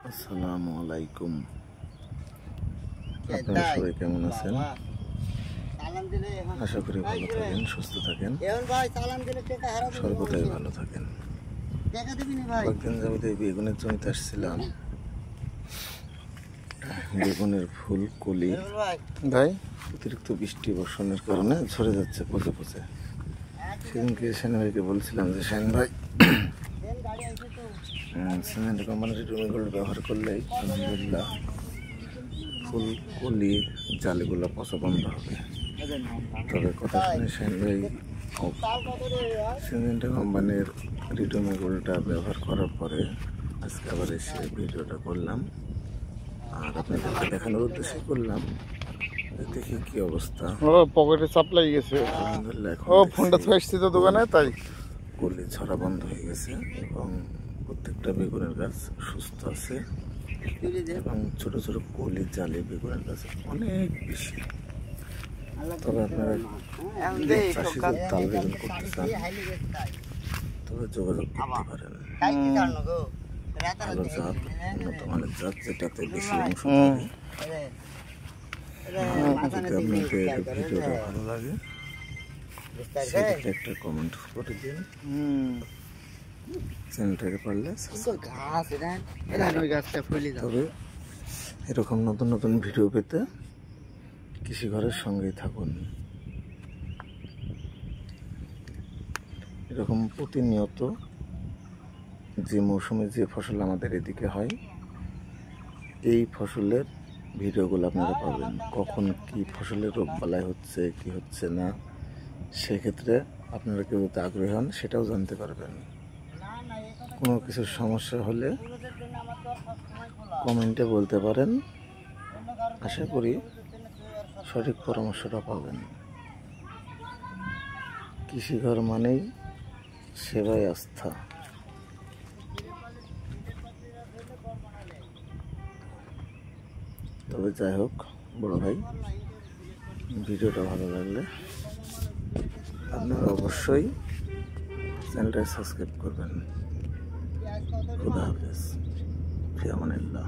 আসসালামু আলাইকুম। আপনারা সবাই কেমন আছেন? আশা করি ভালো থাকেন, সুস্থ থাকেন, সর্বদাই ভালো থাকেন। কয়েকদিন যাবত এই বেগুনের জমিতে আসছিলাম। বেগুনের ফুল কলি ভাই অতিরিক্ত বৃষ্টি বর্ষণের কারণে ঝরে যাচ্ছে পচে পচে। সেদিনকে সেন ভাইকে বলছিলাম যে সেন ভাই সিমেন্ট কোম্পানির জমিগুলো ব্যবহার করলেই আলহামদুলিল্লাহ ফুল কলি জালগুলো পচা বন্ধ হবে। তবে কথা শুনে সেন ভাই সিমেন্ট কোম্পানির রিডোমিগুলটা ব্যবহার করার পরে আজকে আবার এসে ভিডিওটা করলাম, আর আপনাদেরকে দেখানোর উদ্দেশ্যে করলাম। দেখি কি অবস্থা। ও পকেটে চাপ লেগে গেছে। আলহামদুলিল্লাহ ও ফোনটা তো আসছে তো দোকানে, তাই কলি ছড়া বন্ধ হয়ে গেছে এবং প্রত্যেকটা বেগুনের গাছ সুস্থ আছে এবং ছোট ছোট কলি জালে বেগুনের গাছ অনেক বেশি। তবে আপনারা চাষিদের তাল বেগুন করতে চান তবে যোগাযোগ করতে পারেন। ভালো জাত, উন্নত মানের জাত, যেটাতে বেশি অংশ থাকে। যদি আপনাদের ভিডিওটা ভালো লাগে সেটাতে একটা কমেন্ট করে দিন। চ্যানেলটাকে পারলে তবে এরকম নতুন নতুন ভিডিও পেতে কৃষি ঘরের সঙ্গেই থাকুন। এরকম প্রতিনিয়ত যে মৌসুমে যে ফসল আমাদের এদিকে হয় এই ফসলের ভিডিওগুলো আপনারা পাবেন। কখন কি ফসলের রোগ বালাই হচ্ছে কি হচ্ছে না, সেক্ষেত্রে আপনারা কেউ যদি আগ্রহী হন সেটাও জানতে পারবেন। কোনো কিছুর সমস্যা হলে কমেন্টে বলতে পারেন, আশা করি সঠিক পরামর্শটা পাবেন। কৃষিঘর মানেই সেবায় আস্থা। তবে যাই হোক বড় ভাই, ভিডিওটা ভালো লাগলে আপনারা অবশ্যই চ্যানেলটা সাবস্ক্রাইব করবেন। খুদা হাফেজ, ফি আমানিল্লাহ।